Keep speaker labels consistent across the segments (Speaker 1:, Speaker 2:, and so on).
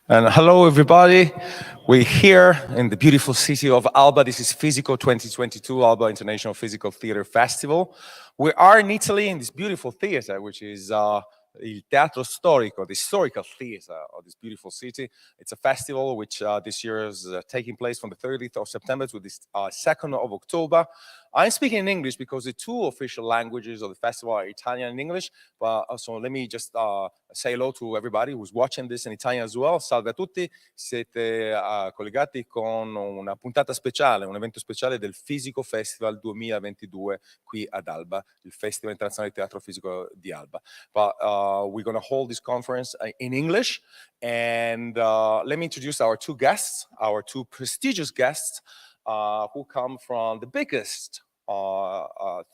Speaker 1: And hello, everybody. We're here in the beautiful city of Alba. This is Fisico 2022, Alba International Physical Theatre Festival. We are in Italy in this beautiful theater, which is il Teatro Storico, the historical theater of this beautiful city. It's a festival which this year is taking place from the 30th of September to the 2nd of October. I'm speaking in English because the two official languages of the festival are Italian and English. But so let me just say hello to everybody who's watching this in Italian as well. Salve a tutti, siete collegati con una puntata speciale, un evento speciale del Fisico Festival 2022 qui ad Alba, il Festival Internazionale di Teatro Fisico di Alba. But we're going to hold this conference in English. And let me introduce our two guests, our two prestigious guests who come from the biggest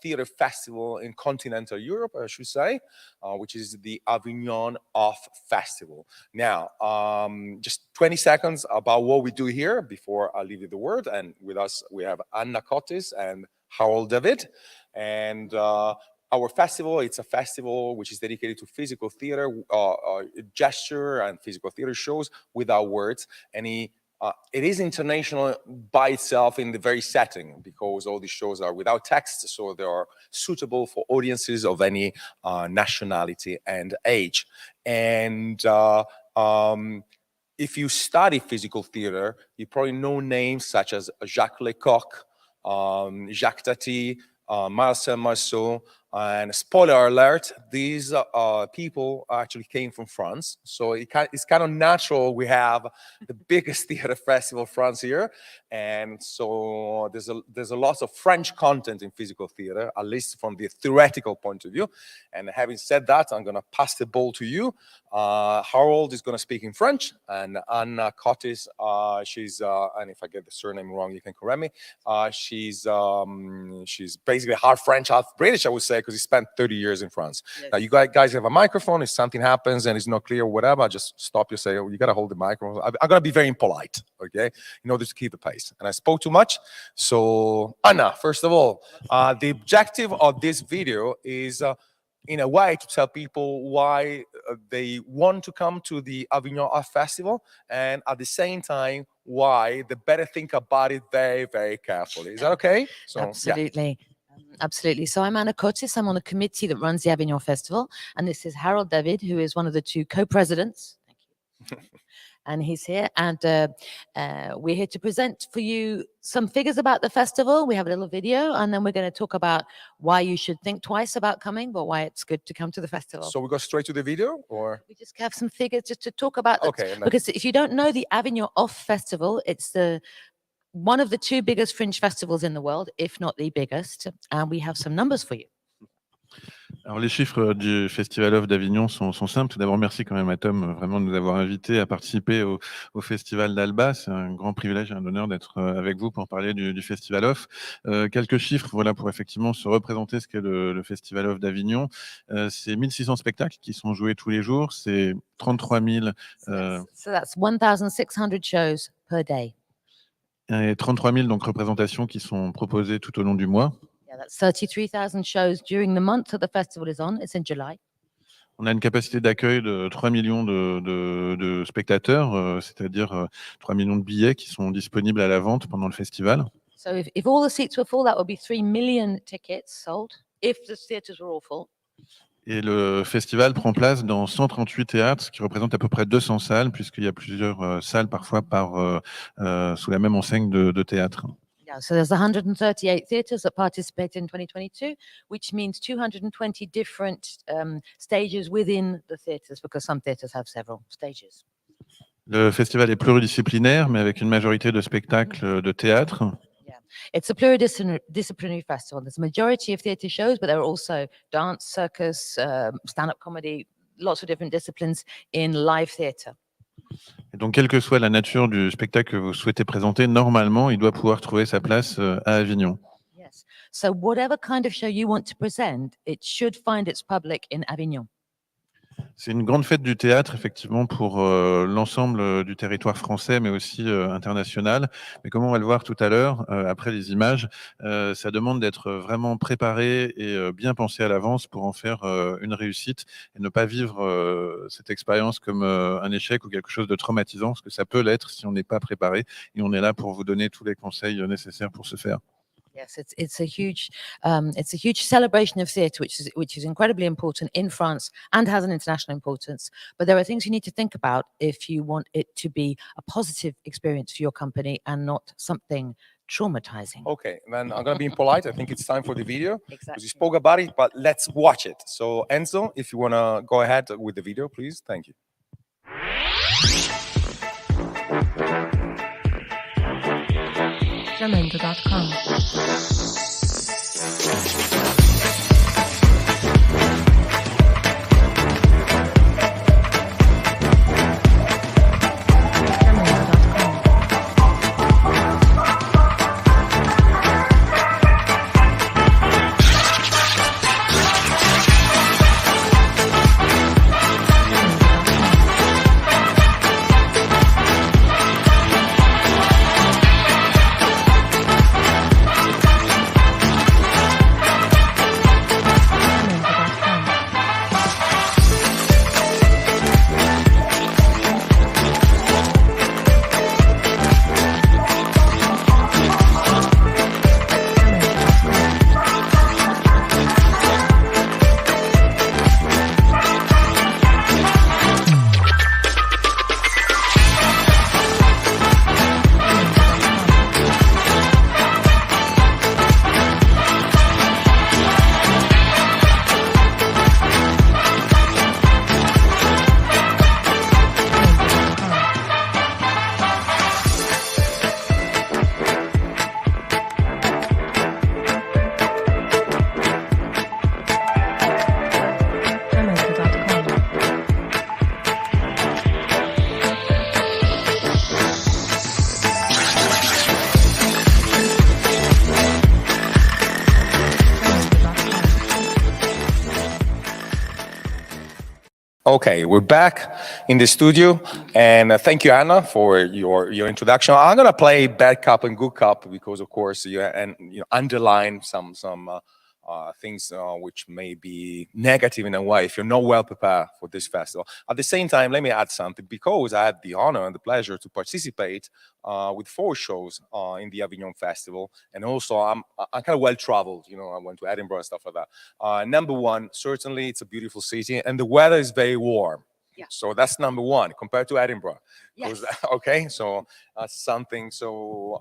Speaker 1: theater festival in continental Europe, I should say, which is the Avignon Off Festival. Now, just 20 seconds about what we do here before I leave you the word. And with us, we have Anna Cottis and Harold David. And our festival, it's a festival which is dedicated to physical theater, gesture and physical theater shows without words. It is international by itself in the very setting because all these shows are without text, so they are suitable for audiences of any nationality and age. And if you study physical theater, you probably know names such as Jacques Lecoq, Jacques Tati, Marcel Marceau, and spoiler alert, these people actually came from France. So it's kind of natural we have the biggest theater festival of France here. And so there's a lot of French content in physical theater, at least from the theoretical point of view. And having said that, I'm going to pass the ball to you. Harold is going to speak in French, and Anna Cottis, she's, and if I get the surname wrong, you can correct me. She's basically half French, half British, I would say, because he spent 30 years in France. Yes. Now, you guys have a microphone. If something happens and it's not clear or whatever, just stop you, say, oh, you got to hold the microphone. I'm going to be very impolite, okay, in order to keep the pace. And I spoke too much. So, Anna, first of all, the objective of this video is, in a way, to tell people why they want to come to the Avignon Off Festival, and at the same time, why they better think about it very, very carefully. Is that okay?
Speaker 2: So, absolutely. Yeah. Absolutely. So I'm Anna Cottis. I'm on a committee that runs the Avignon Festival. And this is Harold David, who is one of the two co-presidents. Thank you. And he's here. And we're here to present for you some figures about the festival. We have a little video. And then we're going to talk about why you should think twice about coming, but why it's good to come to the festival.
Speaker 1: So we go straight to the video? Or
Speaker 2: we just have some figures just to talk about. Okay. Because if you don't know the Avignon Off Festival, it's one of the two biggest fringe festivals in the world, if not the biggest, and we have some numbers for you.
Speaker 3: Alors les chiffres du Festival Off d'Avignon sont simples. Tout d'abord, merci quand même à Tom vraiment de nous avoir invités à participer au Festival d'Alba. C'est un grand privilège et un honneur d'être avec vous pour parler du Festival Off. Quelques chiffres voilà, pour effectivement se représenter ce qu'est le Festival Off d'Avignon. C'est 1600 spectacles qui sont joués tous les jours. C'est 33 000...
Speaker 2: So that's 1,600 shows per day.
Speaker 3: Et 33 000 donc, représentations qui sont proposées tout au long du mois.
Speaker 2: Yeah, that's 33,000 shows during the month that the festival is on. It's in July.
Speaker 3: On a une capacité d'accueil de 3 millions de spectateurs, c'est-à-dire 3 millions de billets qui sont disponibles à la vente pendant le festival.
Speaker 2: So if all the seats were full, that would be 3 million tickets sold, if the theatres were all full.
Speaker 3: Et le festival prend place dans 138 théâtres, ce qui représente à peu près 200 salles, puisqu'il y a plusieurs salles parfois sous la même enseigne de théâtre.
Speaker 2: Yeah, so there's 138 theatres that participate in 2022, which means 220 different stages within the theatres, because some theatres have several stages.
Speaker 3: Le festival est pluridisciplinaire, mais avec une majorité de spectacles de théâtre.
Speaker 2: It's a pluridisciplinary festival. There's a majority of theatre shows, but there are also dance, circus, stand-up comedy, lots of different disciplines in live theatre.
Speaker 3: Et donc, quelle que soit la nature du spectacle que vous souhaitez présenter, normalement, il doit pouvoir trouver sa place à Avignon.
Speaker 2: Yes. So whatever kind of show you want to present, it should find its public in Avignon.
Speaker 3: C'est une grande fête du théâtre, effectivement, pour l'ensemble du territoire français, mais aussi international. Mais comme on va le voir tout à l'heure, après les images, ça demande d'être vraiment préparé et bien pensé à l'avance pour en faire une réussite et ne pas vivre cette expérience comme un échec ou quelque chose de traumatisant, parce que ça peut l'être si on n'est pas préparé. Et on est là pour vous donner tous les conseils nécessaires pour ce faire.
Speaker 2: Yes, it's a huge celebration of theatre, which is incredibly important in France and has an international importance. But there are things you need to think about if you want it to be a positive experience for your company and not something traumatizing.
Speaker 1: Okay, then I'm gonna be impolite. I think it's time for the video. Because
Speaker 2: Exactly.
Speaker 1: you spoke about it, but let's watch it. So Enzo, if you wanna go ahead with the video, please. Thank you.
Speaker 4: Jamendo.com.
Speaker 1: Okay, we're back in the studio, and thank you, Anna, for your introduction. I'm gonna play bad cop and good cop because, of course, you underline some things which may be negative in a way if you're not well prepared for this festival. At the same time, let me add something, because I had the honor and the pleasure to participate with 4 shows in the Avignon Festival, and also I'm kind of well traveled. I went to Edinburgh and stuff like that. Number one, certainly it's a beautiful city, and the weather is very warm.
Speaker 2: Yeah.
Speaker 1: So that's number one compared to Edinburgh.
Speaker 2: Yes.
Speaker 1: Okay, so that's something. So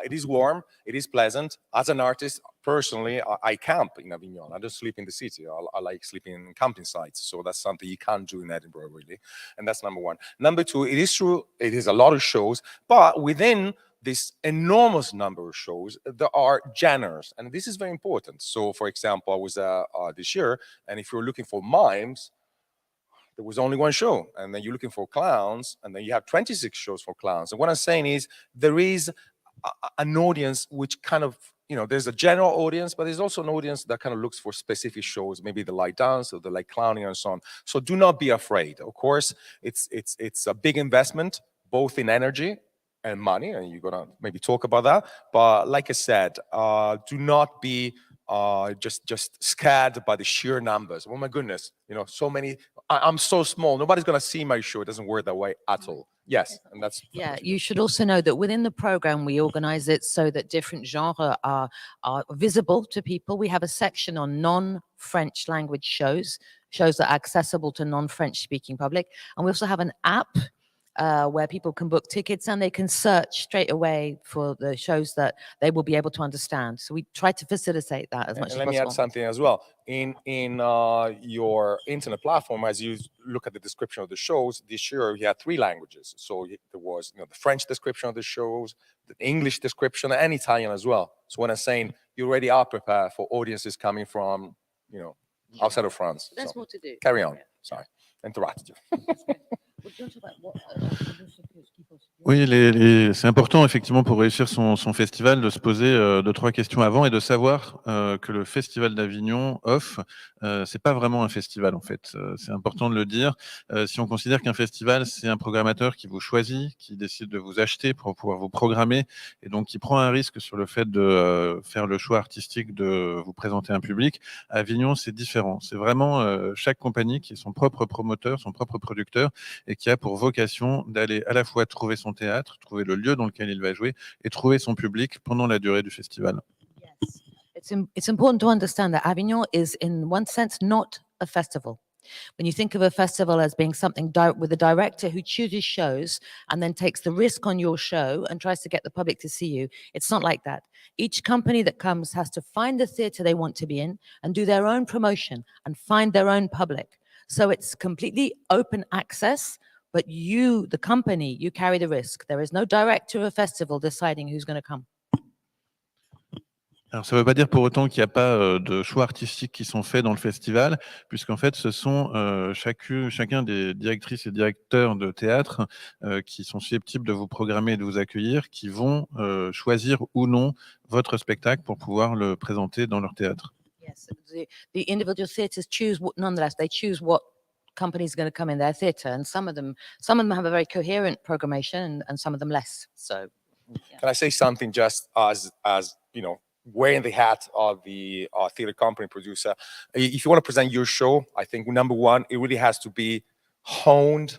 Speaker 1: it is warm, it is pleasant. As an artist, personally, I camp in Avignon. I don't sleep in the city. I like sleeping in camping sites. So that's something you can't do in Edinburgh, really. And that's number one. Number two, it is true, it is a lot of shows, but within this enormous number of shows, there are genres, and this is very important. So, for example, I was this year, and if you're looking for mimes, there was only one show, and then you're looking for clowns, and then you have 26 shows for clowns. And what I'm saying is there is an audience which kind of, there's a general audience, but there's also an audience that kind of looks for specific shows. Maybe they like dance or they like clowning and so on. So do not be afraid. Of course, it's a big investment, both in energy and money, and you're gonna maybe talk about that. But like I said, do not be just scared by the sheer numbers. Oh my goodness, so many. I'm so small. Nobody's gonna see my show. It doesn't work that way at all. Yes, and that's.
Speaker 2: Yeah, you should also know that within the program, we organize it so that different genres are visible to people. We have a section on non-French language shows that are accessible to non-French speaking public. And we also have an app where people can book tickets and they can search straight away for the shows that they will be able to understand. So we try to facilitate that as much as possible.
Speaker 1: Let me add something as well. In your internet platform, as you look at the description of the shows, this year you had 3 languages. So there was the French description of the shows, the English description, and Italian as well. So when I'm saying you already are prepared for audiences coming from, outside of France.
Speaker 2: There's
Speaker 1: So
Speaker 2: more to do.
Speaker 1: carry on.
Speaker 2: Yeah.
Speaker 1: Sorry, interrupted you.
Speaker 3: Oui, c'est important effectivement pour réussir son festival de se poser 2-3 questions avant et de savoir que le festival d'Avignon Off, c'est pas vraiment un festival en fait. C'est important de le dire. Si on considère qu'un festival, c'est un programmateur qui vous choisit, qui décide de vous acheter pour pouvoir vous programmer et donc qui prend un risque sur le fait de faire le choix artistique de vous présenter un public, à Avignon, c'est différent. C'est vraiment chaque compagnie qui est son propre promoteur, son propre producteur et qui a pour vocation d'aller à la fois trouver son théâtre, trouver le lieu dans lequel il va jouer et trouver son public pendant la durée du festival.
Speaker 2: Yes. It's important to understand that Avignon is, in one sense, not a festival. When you think of a festival as being something with a director who chooses shows and then takes the risk on your show and tries to get the public to see you, it's not like that. Each company that comes has to find the theatre they want to be in and do their own promotion and find their own public. So it's completely open access, but you, the company, you carry the risk. There is no director of a festival deciding who's going to come.
Speaker 3: Alors, ça ne veut pas dire pour autant qu'il n'y a pas de choix artistiques qui sont faits dans le festival, puisqu'en fait, ce sont chacun des directrices et directeurs de théâtre qui sont susceptibles de vous programmer et de vous accueillir, qui vont choisir ou non votre spectacle pour pouvoir le présenter dans leur théâtre.
Speaker 2: Yes, the individual theatres choose, nonetheless, they choose what companies are going to come in their theatre, and some of them have a very coherent programmation, and some of them less. So,
Speaker 1: yeah. Can I say something just as wearing the hat of the theater company producer? If you want to present your show, I think number one, it really has to be honed.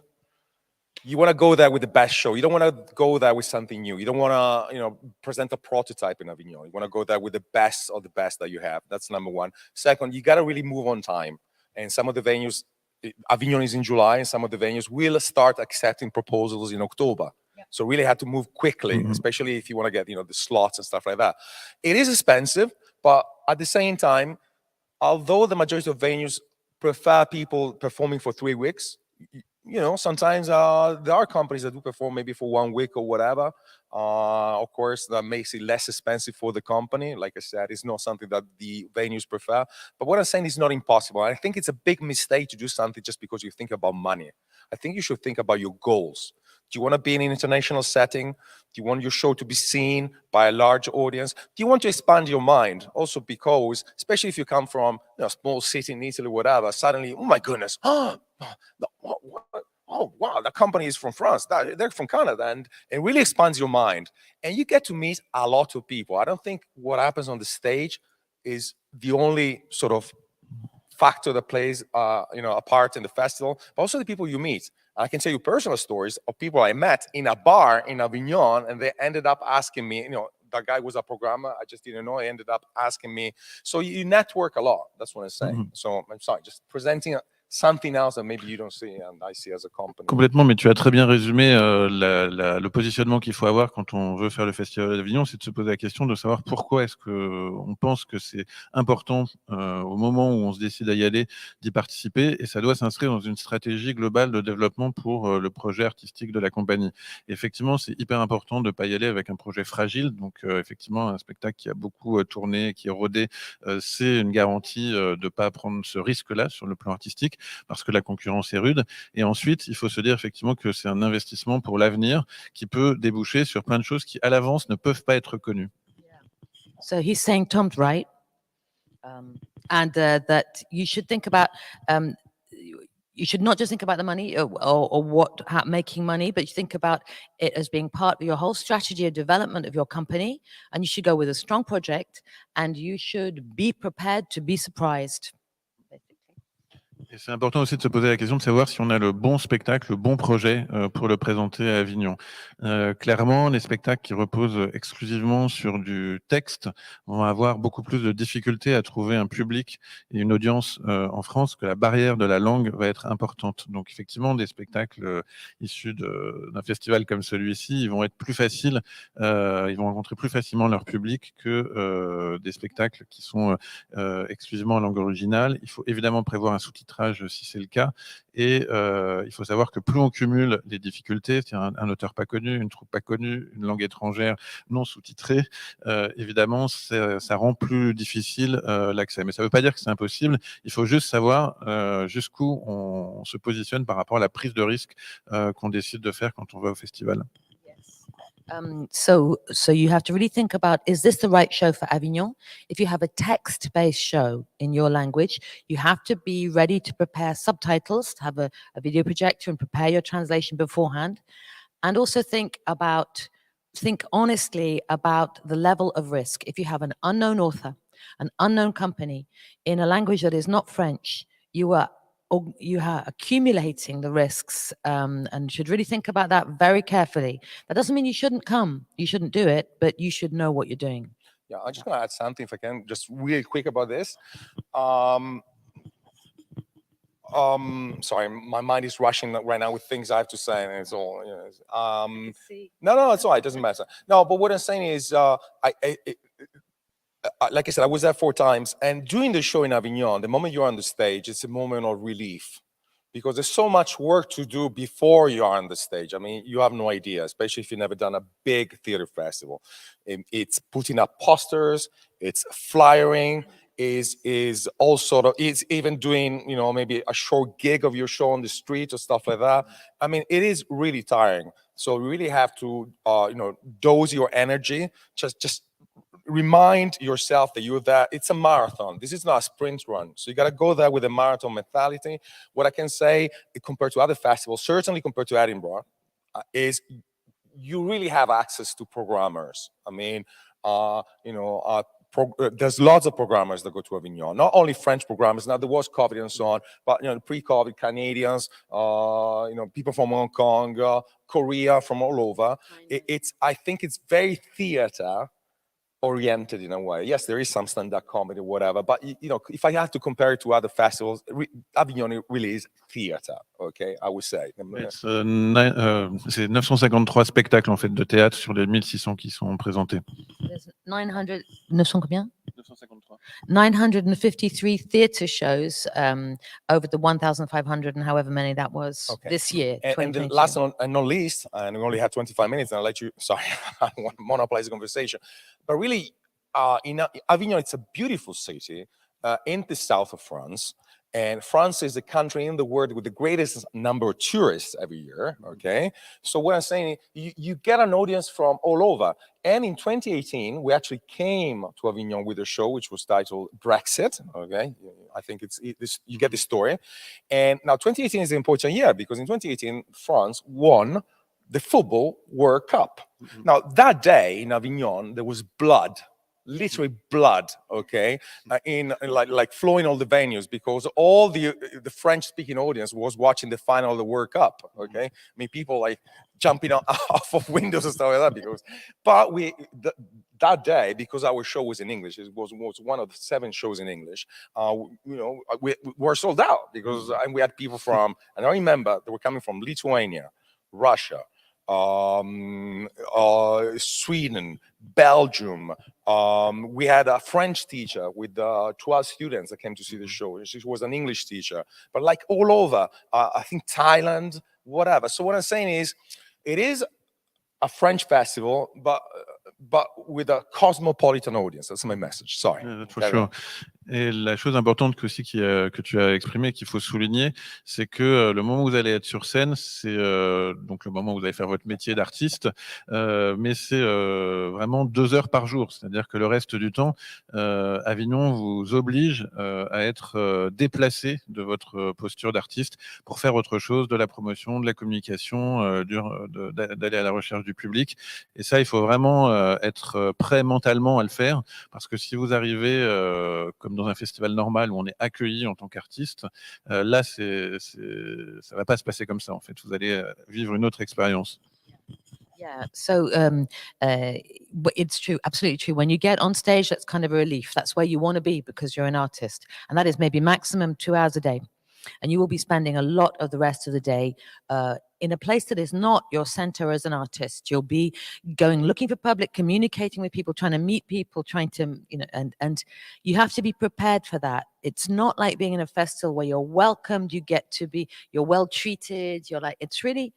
Speaker 1: You want to go there with the best show. You don't want to go there with something new. You don't want to, present a prototype in Avignon. You want to go there with the best of the best that you have. That's number one. Second, you got to really move on time. And some of the venues, Avignon is in July, and some of the venues will start accepting proposals in October. Yeah. So really had to move quickly, especially if you want to get, the slots and stuff like that. It is expensive, but at the same time, although the majority of venues prefer people performing for 3 weeks, sometimes there are companies that do perform maybe for 1 week or whatever. Of course, that makes it less expensive for the company. Like I said, it's not something that the venues prefer. But what I'm saying is not impossible. I think it's a big mistake to do something just because you think about money. I think you should think about your goals. Do you want to be in an international setting? Do you want your show to be seen by a large audience? Do you want to expand your mind? Also because, especially if you come from a small city in Italy, whatever, suddenly, oh my goodness, oh wow, that company is from France, they're from Canada, and it really expands your mind. And you get to meet a lot of people. I don't think what happens on the stage is the only sort of factor that plays a part in the festival, but also the people you meet. I can tell you personal stories of people I met in a bar in Avignon, and they ended up asking me, that guy was a programmer, I just didn't know, he ended up asking me. So you network a lot, that's what I'm saying. So I'm sorry, just presenting something else that maybe you don't see and I see as a company.
Speaker 3: Complètement, mais tu as très bien résumé le positionnement qu'il faut avoir quand on veut faire le Festival d'Avignon, c'est de se poser la question de savoir pourquoi est-ce qu'on pense que c'est important au moment où on se décide à y aller d'y participer, et ça doit s'inscrire dans une stratégie globale de développement pour le projet artistique de la compagnie. Et effectivement, c'est hyper important de ne pas y aller avec un projet fragile, donc effectivement un spectacle qui a beaucoup tourné, qui est rodé, c'est une garantie de ne pas prendre ce risque-là sur le plan artistique, parce que la concurrence est rude. Et ensuite, il faut se dire effectivement que c'est un investissement pour l'avenir qui peut déboucher sur plein de choses qui, à l'avance, ne peuvent pas être connues.
Speaker 2: So he's saying Tom's right, and that you should think about, you should not just think about the money or making money, but you think about it as being part of your whole strategy of development of your company, and you should go with a strong project, and you should be prepared to be surprised.
Speaker 3: Et c'est important aussi de se poser la question de savoir si on a le bon spectacle, le bon projet pour le présenter à Avignon. Clairement, les spectacles qui reposent exclusivement sur du texte vont avoir beaucoup plus de difficultés à trouver un public et une audience en France, que la barrière de la langue va être importante. Donc effectivement, des spectacles issus d'un festival comme celui-ci, ils vont être plus faciles, ils vont rencontrer plus facilement leur public que des spectacles qui sont exclusivement en langue originale. Il faut évidemment prévoir un sous-titrage métrage si c'est le cas. Et il faut savoir que plus on cumule les difficultés, c'est-à-dire un auteur pas connu, une troupe pas connue, une langue étrangère non sous-titrée, évidemment, ça rend plus difficile l'accès. Mais ça ne veut pas dire que c'est impossible. Il faut juste savoir jusqu'où on se positionne par rapport à la prise de risque qu'on décide de faire quand on va au festival.
Speaker 2: So you have to really think about, is this the right show for Avignon? If you have a text-based show in your language, you have to be ready to prepare subtitles, to have a video projector and prepare your translation beforehand. And also think honestly about the level of risk. If you have an unknown author, an unknown company in a language that is not French, you are accumulating the risks, and should really think about that very carefully. That doesn't mean you shouldn't come, you shouldn't do it, but you should know what you're doing.
Speaker 1: Yeah, I'm just going to add something, if I can, just really quick about this. Sorry, my mind is rushing right now with things I have to say, and it's all. No, it's all right. It doesn't matter. No, but what I'm saying is, like I said, I was there 4 times, and during the show in Avignon, the moment you're on the stage, it's a moment of relief, because there's so much work to do before you are on the stage. I mean, you have no idea, especially if you've never done a big theater festival. It's putting up posters, it's flyering, is all sort of, it's even doing, maybe a short gig of your show on the street or stuff like that. I mean, it is really tiring. So you really have to, dose your energy. Just remind yourself that you're there. It's a marathon. This is not a sprint run. So you got to go there with a marathon mentality. What I can say, compared to other festivals, certainly compared to Edinburgh, is you really have access to programmers. I mean, there's lots of programmers that go to Avignon, not only French programmers. Now there was COVID and so on, but pre-COVID Canadians, people from Hong Kong, Korea, from all over. I think it's very theater oriented in a way. Yes, there is some stand-up comedy, whatever, but if I had to compare it to other festivals, Avignon really is theater. Okay, I would say.
Speaker 3: C'est 953 spectacles en fait de théâtre sur les 1600 qui sont présentés.
Speaker 2: 900 combien?
Speaker 3: 953.
Speaker 2: 953 theatre shows over the 1,500 and however many that was this year.
Speaker 1: And the last and not least, and we only have 25 minutes, and I'll let you, sorry, I don't want to monopolize the conversation, but really, in Avignon, it's a beautiful city in the south of France. And France is the country in the world with the greatest number of tourists every year, okay? So what I'm saying, you get an audience from all over. And in 2018, we actually came to Avignon with a show which was titled Brexit, okay? I think you get the story. And now 2018 is an important year because in 2018, France won the Football World Cup. Mm-hmm. Now, that day in Avignon, there was blood. Literally blood, okay, in like flowing all the venues because all the French-speaking audience was watching the final of the World Cup, okay. I mean, people like jumping off of windows and stuff like that but that day, because our show was in English, it was one of the 7 shows in English. We were sold out because we had people from, and I remember they were coming from Lithuania, Russia, Sweden, Belgium. We had a French teacher with 12 students that came to see the show. She was an English teacher, but like all over, I think Thailand, whatever. So what I'm saying is, it is a French festival, but with a cosmopolitan audience. That's my message. Sorry.
Speaker 3: Yeah, for sure. Et la chose importante que tu as exprimée, qu'il faut souligner, c'est que le moment où vous allez être sur scène, c'est donc le moment où vous allez faire votre métier d'artiste, mais c'est vraiment 2 heures par jour. C'est-à-dire que le reste du temps, Avignon vous oblige à être déplacé de votre posture d'artiste pour faire autre chose, de la promotion, de la communication, d'aller à la recherche du public. Et ça, il faut vraiment être prêt mentalement à le faire, parce que si vous arrivez comme dans un festival normal où on est accueilli en tant qu'artiste, là, ça va pas se passer comme ça, en fait. Vous allez vivre une autre expérience.
Speaker 2: Yeah, so it's true, absolutely true. When you get on stage, that's kind of a relief. That's where you want to be because you're an artist. And that is maybe maximum 2 hours a day. and you will be spending a lot of the rest of the day in a place that is not your center as an artist. You'll be going, looking for public, communicating with people, trying to meet people, trying to, and you have to be prepared for that. It's not like being in a festival where you're welcomed, you're well treated. You're like, it's really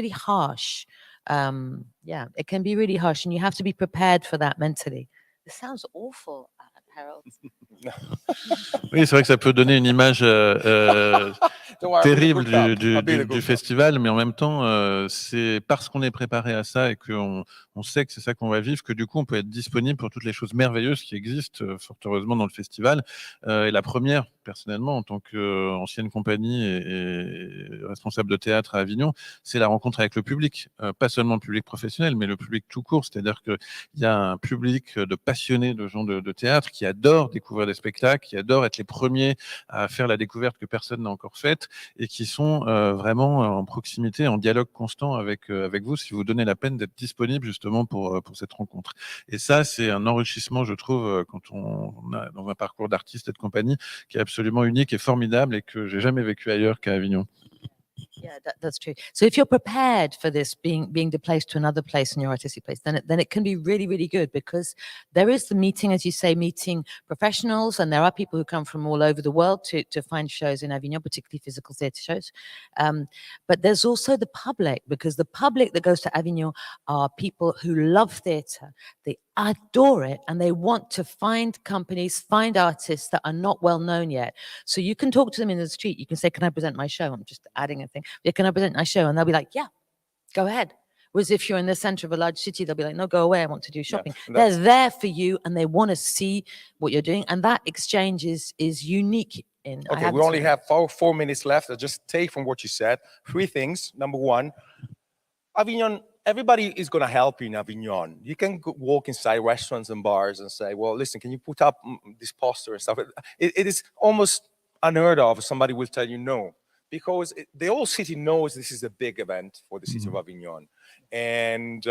Speaker 2: harsh. It can be really harsh, and you have to be prepared for that mentally. This sounds awful, Harold.
Speaker 3: Oui, c'est vrai que ça peut donner une image terrible du festival, mais en même temps, c'est parce qu'on est préparé à ça et qu'on sait que c'est ça qu'on va vivre que du coup, on peut être disponible pour toutes les choses merveilleuses qui existent, fort heureusement, dans le festival. Et la première, personnellement, en tant qu'ancienne compagnie et responsable de théâtre à Avignon, c'est la rencontre avec le public. Pas seulement le public professionnel, mais le public tout court. C'est-à-dire qu'il y a un public de passionnés de gens de théâtre qui adorent découvrir des spectacles, qui adorent être les premiers à faire la découverte que personne n'a encore faite et qui sont vraiment en proximité, en dialogue constant avec vous, si vous donnez la peine d'être disponible justement pour cette rencontre. Et ça, c'est un enrichissement, je trouve, quand on a dans un parcours d'artiste et de compagnie qui est absolument unique et formidable et que j'ai jamais vécu ailleurs qu'à Avignon.
Speaker 2: Yeah, that's true. So if you're prepared for this being displaced to another place in your artistic place, then it can be really, really good, because there is the meeting, as you say, meeting professionals, and there are people who come from all over the world to find shows in Avignon, particularly physical theatre shows. But there's also the public, because the public that goes to Avignon are people who love theatre. They adore it, and they want to find companies, find artists that are not well known yet. So you can talk to them in the street. You can say, "Can I present my show?" I'm just adding a thing. "Yeah, can I present my show?" And they'll be like, "Yeah, go ahead." Whereas if you're in the center of a large city, they'll be like, "No, go away. I want to do shopping." Yeah, they're there for you, and they want to see what you're doing. And that exchange is unique.
Speaker 1: Okay, we only have 4 minutes left. I'll just take from what you said 3 things. Number one, Avignon, everybody is going to help you in Avignon. You can walk inside restaurants and bars and say, "Well, listen, can you put up this poster and stuff?" It is almost unheard of. Somebody will tell you no, because the whole city knows this is a big event for the city of Avignon. And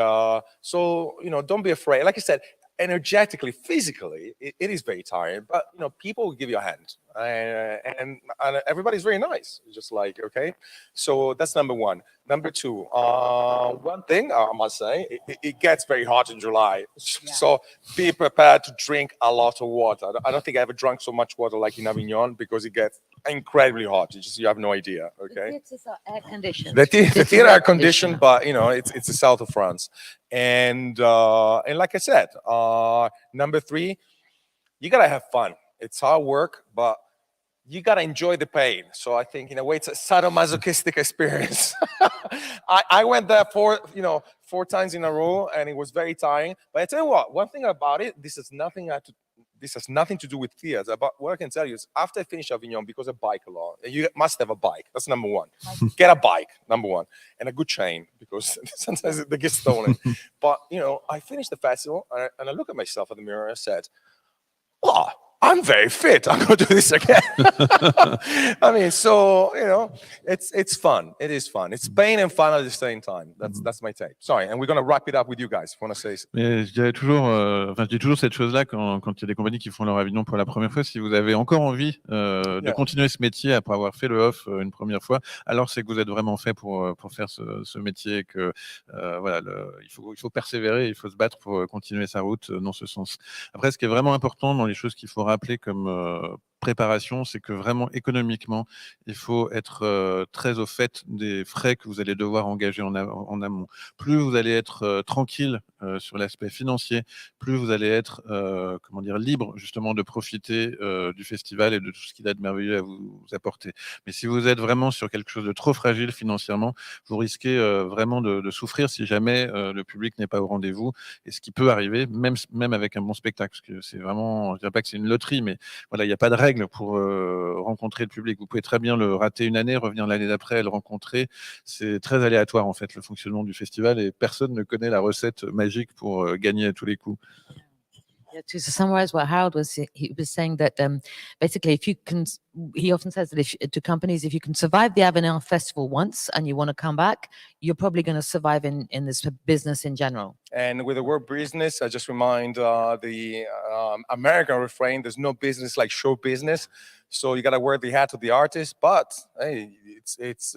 Speaker 1: so, don't be afraid. Like I said, energetically, physically, it is very tiring, but people will give you a hand, and everybody's very nice. It's just like, okay, so that's number one. Number two, one thing I must say, it gets very hot in July, so be prepared to drink a lot of water. I don't think I ever drank so much water like in Avignon, because it gets incredibly hot. You have no idea. Okay,
Speaker 2: the theatres are air conditioned.
Speaker 1: The theater are conditioned, but it's the south of France, and like I said, number three, you gotta have fun. It's hard work, but you gotta enjoy the pain. So I think in a way it's a sadomasochistic experience. I went there 4 times in a row, and it was very tiring. But I tell you what, one thing about it, this has nothing to do with theater. But what I can tell you is, after I finish Avignon, because I bike a lot, you must have a bike. That's number one. Get a bike, number one, and a good chain, because sometimes they get stolen. But I finished the festival, and I look at myself in the mirror and I said, "Oh, I'm very fit. I'm going to do this again." I mean, so it's fun. It is fun. It's pain and fun at the same time. That's my take. Sorry, and we're going to wrap it up with you guys. If you want to say.
Speaker 3: Mais je dis toujours cette chose-là quand il y a des compagnies qui font leur Avignon pour la première fois. Si vous avez encore envie de continuer ce métier après avoir fait le off une première fois, alors c'est que vous êtes vraiment fait pour faire ce métier. Que voilà, il faut persévérer, il faut se battre pour continuer sa route dans ce sens. Après, ce qui est vraiment important dans les choses qu'il faut rappeler comme préparation, c'est que vraiment économiquement, il faut être très au fait des frais que vous allez devoir engager en amont. Plus vous allez être tranquille sur l'aspect financier, plus vous allez être libre justement de profiter du festival et de tout ce qu'il a de merveilleux à vous apporter. Mais si vous êtes vraiment sur quelque chose de trop fragile financièrement, vous risquez vraiment de souffrir si jamais le public n'est pas au rendez-vous, et ce qui peut arriver, même avec un bon spectacle, parce que c'est vraiment, je dirais pas que c'est une loterie, mais voilà, il n'y a pas de règle pour rencontrer le public. Vous pouvez très bien le rater une année, revenir l'année d'après et le rencontrer. C'est très aléatoire en fait, le fonctionnement du festival, et personne ne connaît la recette magique pour gagner à tous les coups.
Speaker 2: Yeah, to summarize what Harold he was saying, that basically, if you can, he often says that to companies, if you can survive the Avignon Festival once and you want to come back, you're probably going to survive in this business in general.
Speaker 1: And with the word business, I just remind the American refrain: "There's no business like show business." So you got to wear the hat of the artist, but hey,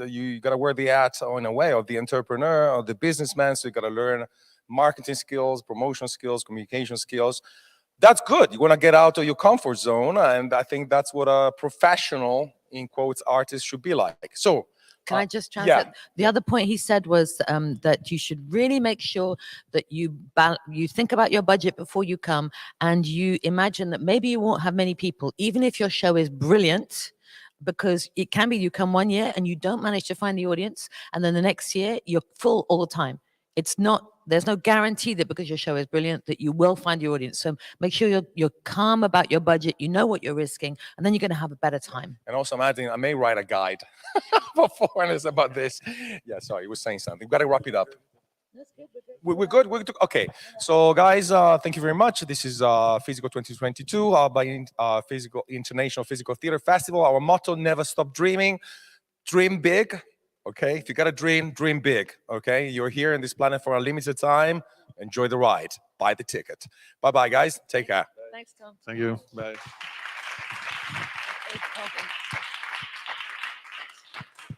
Speaker 1: you got to wear the hat in a way of the entrepreneur or the businessman. So you got to learn marketing skills, promotion skills, communication skills. That's good. You want to get out of your comfort zone, and I think that's what a professional, in quotes, artist should be like. So
Speaker 2: can I just translate? The other point he said was that you should really make sure that you think about your budget before you come, and you imagine that maybe you won't have many people, even if your show is brilliant, because it can be you come one year and you don't manage to find the audience, and then the next year you're full all the time. There's no guarantee that because your show is brilliant that you will find your audience. So make sure you're calm about your budget, you know what you're risking, and then you're going to have a better time.
Speaker 1: And also, I'm adding, I may write a guide for foreigners about this. Yeah, sorry, you were saying something. We've got to wrap it up.
Speaker 2: That's good.
Speaker 1: We're good. We're good. Okay. So, guys, thank you very much. This is Fisico 2022 by Fisico International Physical Theater Festival. Our motto: never stop dreaming. Dream big. Okay. If you got a dream, dream big. Okay. You're here in this planet for a limited time. Enjoy the ride. Buy the ticket. Bye, bye, guys. Take care.
Speaker 2: Thanks, Tom.
Speaker 3: Thank you. Bye.